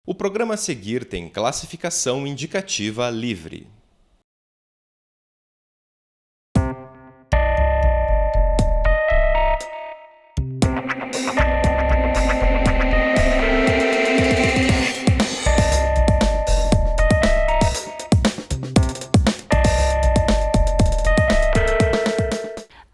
O programa a seguir tem classificação indicativa livre.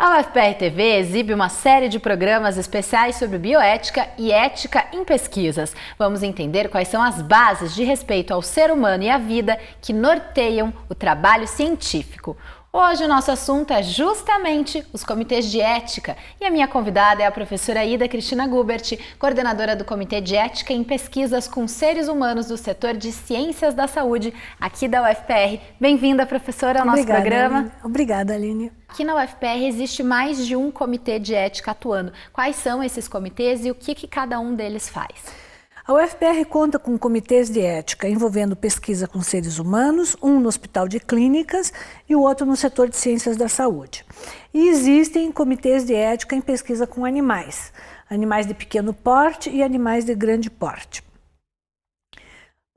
A UFPR-TV exibe uma série de programas especiais sobre bioética e ética em pesquisas. Vamos entender quais são as bases de respeito ao ser humano e à vida que norteiam o trabalho científico. Hoje o nosso assunto é justamente os comitês de ética e a minha convidada é a professora Ida Cristina Gubert, coordenadora do Comitê de Ética em Pesquisas com Seres Humanos do setor de Ciências da Saúde aqui da UFPR. Bem-vinda, professora, ao nosso programa. Aline. Obrigada, Aline. Aqui na UFPR existe mais de um comitê de ética atuando. Quais são esses comitês e o que cada um deles faz? A UFPR conta com comitês de ética envolvendo pesquisa com seres humanos, um no Hospital de Clínicas e o outro no setor de Ciências da Saúde. E existem comitês de ética em pesquisa com animais, animais de pequeno porte e animais de grande porte.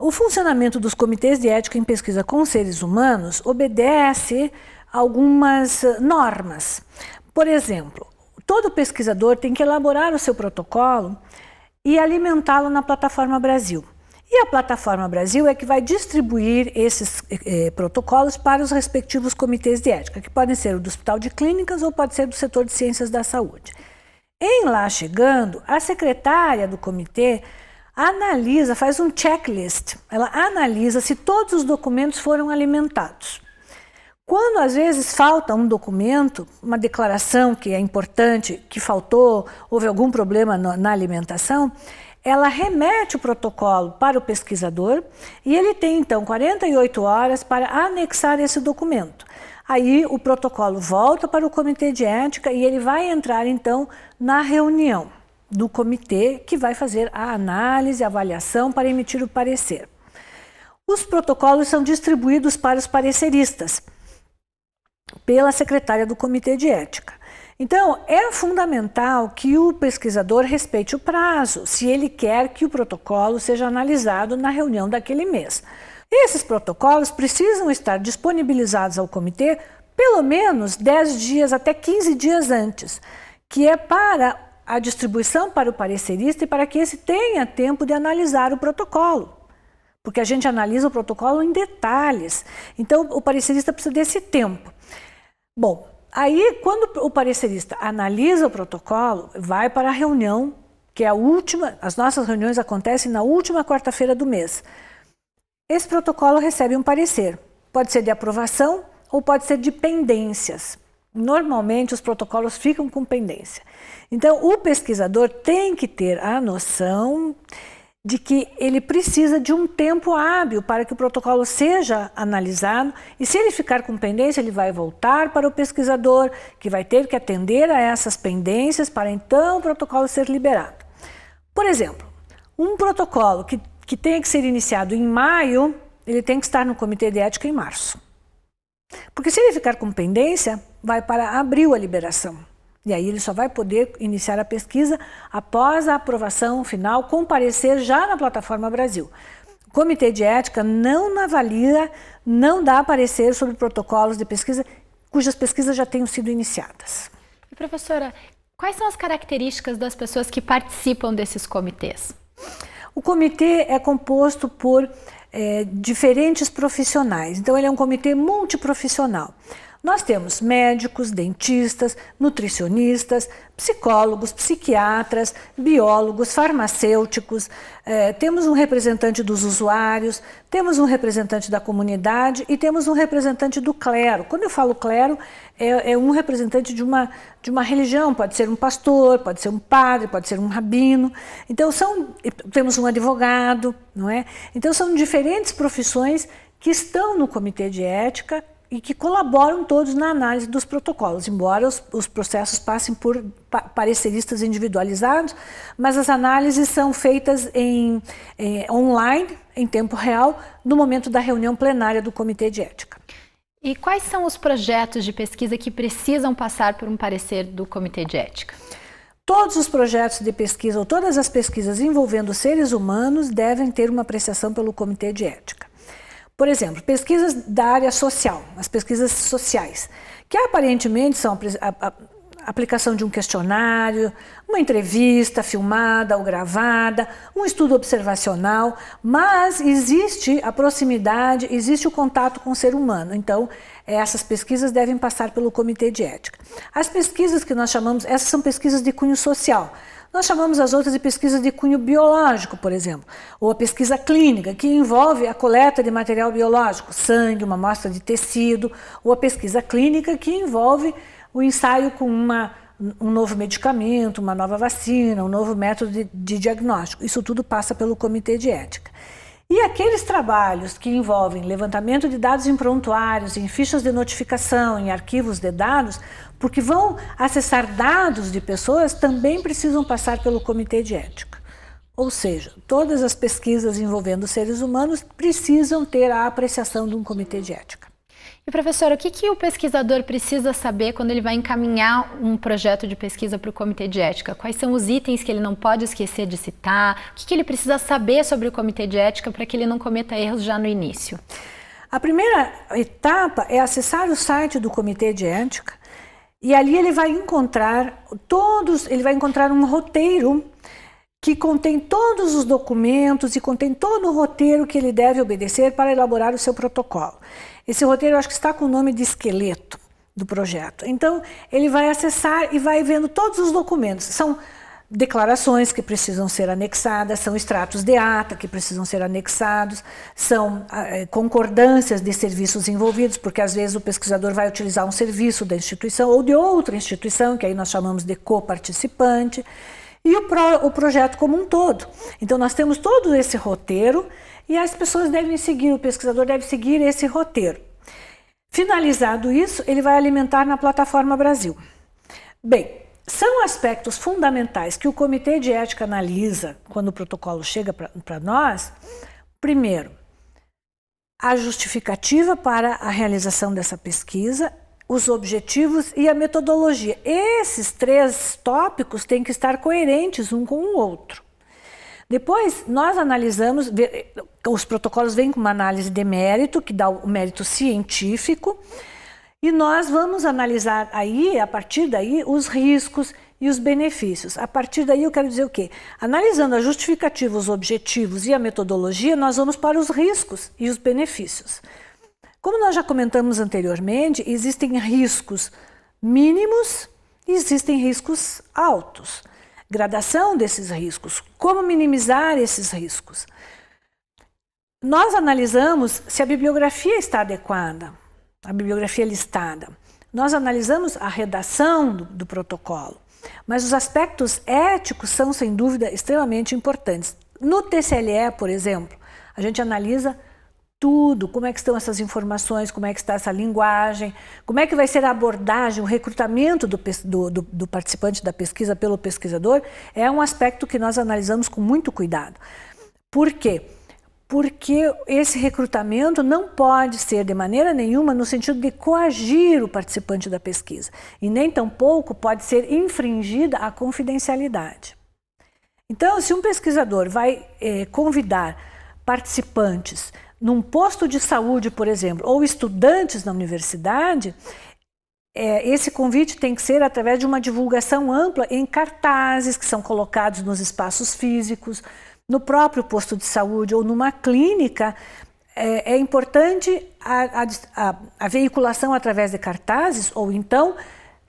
O funcionamento dos comitês de ética em pesquisa com seres humanos obedece a algumas normas. Por exemplo, todo pesquisador tem que elaborar o seu protocolo e alimentá-lo na Plataforma Brasil. E a Plataforma Brasil é que vai distribuir esses protocolos para os respectivos comitês de ética, que podem ser o do Hospital de Clínicas ou pode ser do setor de Ciências da Saúde. Em lá chegando, a secretária do comitê analisa, faz um checklist, ela analisa se todos os documentos foram alimentados. Quando às vezes falta um documento, uma declaração que é importante, que faltou, houve algum problema na alimentação, ela remete o protocolo para o pesquisador e ele tem então 48 horas para anexar esse documento. Aí o protocolo volta para o comitê de ética e ele vai entrar então na reunião do comitê que vai fazer a análise, a avaliação para emitir o parecer. Os protocolos são distribuídos para os pareceristas pela secretária do Comitê de Ética. Então, é fundamental que o pesquisador respeite o prazo, se ele quer que o protocolo seja analisado na reunião daquele mês. Esses protocolos precisam estar disponibilizados ao comitê pelo menos 10 dias até 15 dias antes, que é para a distribuição para o parecerista e para que esse tenha tempo de analisar o protocolo. Porque a gente analisa o protocolo em detalhes. Então, o parecerista precisa desse tempo. Bom, aí quando o parecerista analisa o protocolo, vai para a reunião, que é a última, as nossas reuniões acontecem na última quarta-feira do mês. Esse protocolo recebe um parecer, pode ser de aprovação ou pode ser de pendências. Normalmente os protocolos ficam com pendência. Então o pesquisador tem que ter a noção de que ele precisa de um tempo hábil para que o protocolo seja analisado e se ele ficar com pendência, ele vai voltar para o pesquisador, que vai ter que atender a essas pendências para então o protocolo ser liberado. Por exemplo, um protocolo que tenha que ser iniciado em maio, ele tem que estar no comitê de ética em março. Porque se ele ficar com pendência, vai para abril a liberação. E aí ele só vai poder iniciar a pesquisa após a aprovação final, com parecer já na Plataforma Brasil. O Comitê de Ética não avalia, não dá parecer sobre protocolos de pesquisa cujas pesquisas já tenham sido iniciadas. E professora, quais são as características das pessoas que participam desses comitês? O comitê é composto por diferentes profissionais, então ele é um comitê multiprofissional. Nós temos médicos, dentistas, nutricionistas, psicólogos, psiquiatras, biólogos, farmacêuticos, temos um representante dos usuários, temos um representante da comunidade e temos um representante do clero. Quando eu falo clero, é um representante de uma religião, pode ser um pastor, pode ser um padre, pode ser um rabino. Então temos um advogado, não é? Então são diferentes profissões que estão no Comitê de Ética e que colaboram todos na análise dos protocolos, embora os processos passem por pareceristas individualizados, mas as análises são feitas online, em tempo real, no momento da reunião plenária do Comitê de Ética. E quais são os projetos de pesquisa que precisam passar por um parecer do Comitê de Ética? Todos os projetos de pesquisa ou todas as pesquisas envolvendo seres humanos devem ter uma apreciação pelo Comitê de Ética. Por exemplo, pesquisas da área social, as pesquisas sociais, que aparentemente são a aplicação de um questionário, uma entrevista filmada ou gravada, um estudo observacional, mas existe a proximidade, existe o contato com o ser humano. Então, essas pesquisas devem passar pelo Comitê de Ética. As pesquisas que nós chamamos, essas são pesquisas de cunho social. Nós chamamos as outras de pesquisas de cunho biológico, por exemplo, ou a pesquisa clínica, que envolve a coleta de material biológico, sangue, uma amostra de tecido, ou a pesquisa clínica, que envolve o ensaio com um novo medicamento, uma nova vacina, um novo método de diagnóstico. Isso tudo passa pelo Comitê de Ética. E aqueles trabalhos que envolvem levantamento de dados em prontuários, em fichas de notificação, em arquivos de dados, porque vão acessar dados de pessoas, também precisam passar pelo Comitê de Ética. Ou seja, todas as pesquisas envolvendo seres humanos precisam ter a apreciação de um Comitê de Ética. E professora, o que o pesquisador precisa saber quando ele vai encaminhar um projeto de pesquisa para o Comitê de Ética? Quais são os itens que ele não pode esquecer de citar? O que ele precisa saber sobre o Comitê de Ética para que ele não cometa erros já no início? A primeira etapa é acessar o site do Comitê de Ética e ali ele vai encontrar um roteiro que contém todos os documentos e contém todo o roteiro que ele deve obedecer para elaborar o seu protocolo. Esse roteiro eu acho que está com o nome de esqueleto do projeto. Então, ele vai acessar e vai vendo todos os documentos. São declarações que precisam ser anexadas, são extratos de ata que precisam ser anexados, são concordâncias de serviços envolvidos, porque às vezes o pesquisador vai utilizar um serviço da instituição ou de outra instituição, que aí nós chamamos de coparticipante, e o projeto como um todo. Então, nós temos todo esse roteiro e as pessoas devem seguir, o pesquisador deve seguir esse roteiro. Finalizado isso, ele vai alimentar na plataforma Brasil. Bem, são aspectos fundamentais que o Comitê de Ética analisa quando o protocolo chega para nós. Primeiro, a justificativa para a realização dessa pesquisa, os objetivos e a metodologia. Esses 3 tópicos têm que estar coerentes um com o outro. Depois, nós analisamos, os protocolos vêm com uma análise de mérito, que dá o mérito científico, e nós vamos analisar aí, a partir daí, os riscos e os benefícios. A partir daí, eu quero dizer o quê? Analisando a justificativa, os objetivos e a metodologia, nós vamos para os riscos e os benefícios. Como nós já comentamos anteriormente, existem riscos mínimos e existem riscos altos. Gradação desses riscos, como minimizar esses riscos. Nós analisamos se a bibliografia está adequada, a bibliografia listada. Nós analisamos a redação do protocolo, mas os aspectos éticos são, sem dúvida, extremamente importantes. No TCLE, por exemplo, a gente analisa tudo, como é que estão essas informações, como é que está essa linguagem, como é que vai ser a abordagem, o recrutamento do participante da pesquisa pelo pesquisador, é um aspecto que nós analisamos com muito cuidado. Por quê? Porque esse recrutamento não pode ser de maneira nenhuma no sentido de coagir o participante da pesquisa, e nem tampouco pode ser infringida a confidencialidade. Então, se um pesquisador vai convidar participantes num posto de saúde, por exemplo, ou estudantes na universidade, esse convite tem que ser através de uma divulgação ampla em cartazes que são colocados nos espaços físicos, no próprio posto de saúde ou numa clínica. É importante a veiculação através de cartazes, ou então,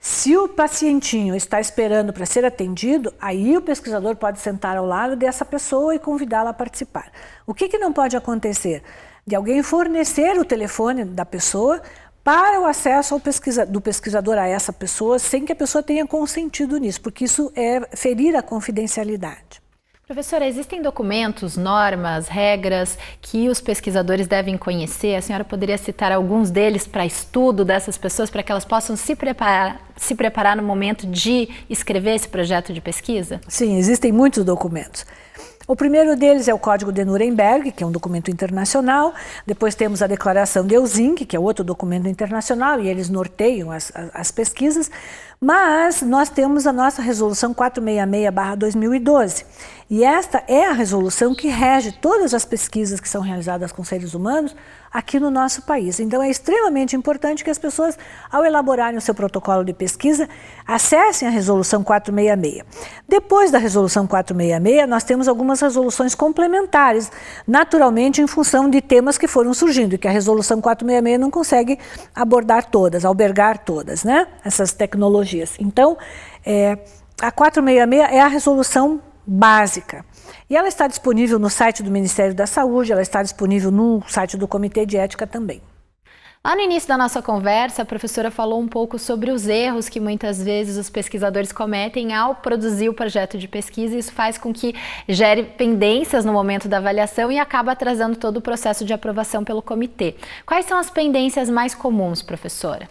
se o pacientinho está esperando para ser atendido, aí o pesquisador pode sentar ao lado dessa pessoa e convidá-la a participar. O que não pode acontecer? De alguém fornecer o telefone da pessoa para o acesso do pesquisador a essa pessoa, sem que a pessoa tenha consentido nisso, porque isso é ferir a confidencialidade. Professora, existem documentos, normas, regras que os pesquisadores devem conhecer? A senhora poderia citar alguns deles para estudo dessas pessoas, para que elas possam se preparar no momento de escrever esse projeto de pesquisa? Sim, existem muitos documentos. O primeiro deles é o Código de Nuremberg, que é um documento internacional. Depois temos a Declaração de Helsinki, que é outro documento internacional, e eles norteiam as pesquisas. Mas nós temos a nossa Resolução 466/2012. E esta é a resolução que rege todas as pesquisas que são realizadas com seres humanos aqui no nosso país. Então é extremamente importante que as pessoas, ao elaborarem o seu protocolo de pesquisa, acessem a Resolução 466. Depois da Resolução 466, nós temos algumas resoluções complementares, naturalmente em função de temas que foram surgindo, e que a Resolução 466 não consegue abordar todas, albergar todas, né? Essas tecnologias. Então, a 466 é a resolução básica. E ela está disponível no site do Ministério da Saúde, ela está disponível no site do Comitê de Ética também. Lá no início da nossa conversa, a professora falou um pouco sobre os erros que muitas vezes os pesquisadores cometem ao produzir o projeto de pesquisa, e isso faz com que gere pendências no momento da avaliação e acaba atrasando todo o processo de aprovação pelo comitê. Quais são as pendências mais comuns, professora?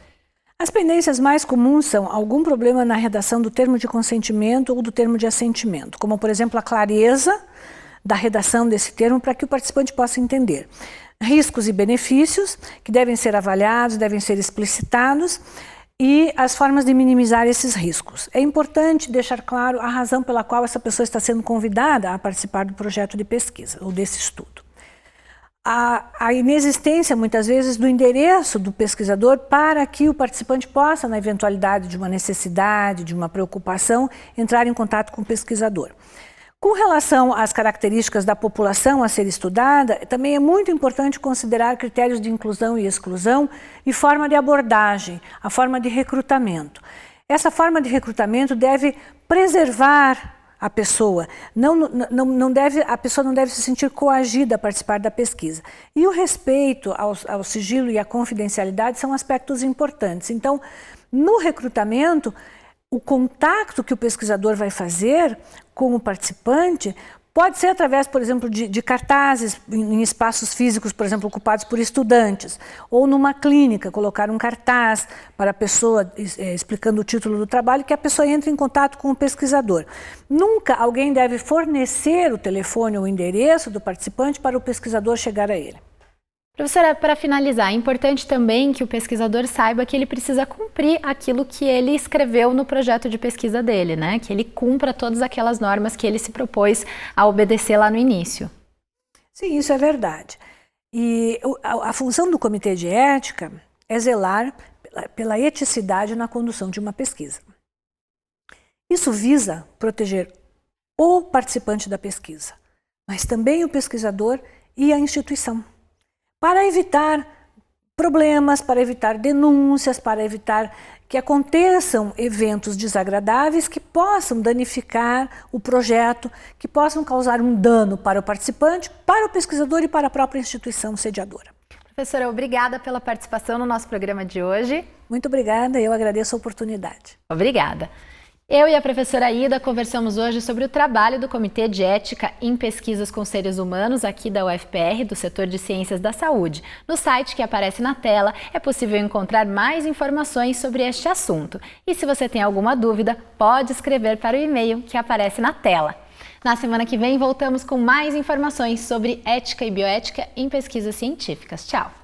As pendências mais comuns são algum problema na redação do termo de consentimento ou do termo de assentimento, como, por exemplo, a clareza da redação desse termo para que o participante possa entender. Riscos e benefícios que devem ser avaliados, devem ser explicitados, e as formas de minimizar esses riscos. É importante deixar claro a razão pela qual essa pessoa está sendo convidada a participar do projeto de pesquisa ou desse estudo. A inexistência, muitas vezes, do endereço do pesquisador para que o participante possa, na eventualidade de uma necessidade, de uma preocupação, entrar em contato com o pesquisador. Com relação às características da população a ser estudada, também é muito importante considerar critérios de inclusão e exclusão e forma de abordagem, a forma de recrutamento. Essa forma de recrutamento deve preservar a pessoa, a pessoa não deve se sentir coagida a participar da pesquisa. E o respeito ao sigilo e à confidencialidade são aspectos importantes. Então, no recrutamento, o contato que o pesquisador vai fazer com o participante pode ser através, por exemplo, de cartazes em espaços físicos, por exemplo, ocupados por estudantes, ou numa clínica, colocar um cartaz para a pessoa explicando o título do trabalho, que a pessoa entre em contato com o pesquisador. Nunca alguém deve fornecer o telefone ou o endereço do participante para o pesquisador chegar a ele. Professora, para finalizar, é importante também que o pesquisador saiba que ele precisa cumprir aquilo que ele escreveu no projeto de pesquisa dele, né? Que ele cumpra todas aquelas normas que ele se propôs a obedecer lá no início. Sim, isso é verdade. E a função do Comitê de Ética é zelar pela eticidade na condução de uma pesquisa. Isso visa proteger o participante da pesquisa, mas também o pesquisador e a instituição, para evitar problemas, para evitar denúncias, para evitar que aconteçam eventos desagradáveis que possam danificar o projeto, que possam causar um dano para o participante, para o pesquisador e para a própria instituição sediadora. Professora, obrigada pela participação no nosso programa de hoje. Muito obrigada, eu agradeço a oportunidade. Obrigada. Eu e a professora Ida conversamos hoje sobre o trabalho do Comitê de Ética em Pesquisas com Seres Humanos aqui da UFPR, do setor de Ciências da Saúde. No site que aparece na tela é possível encontrar mais informações sobre este assunto. E se você tem alguma dúvida, pode escrever para o e-mail que aparece na tela. Na semana que vem voltamos com mais informações sobre ética e bioética em pesquisas científicas. Tchau!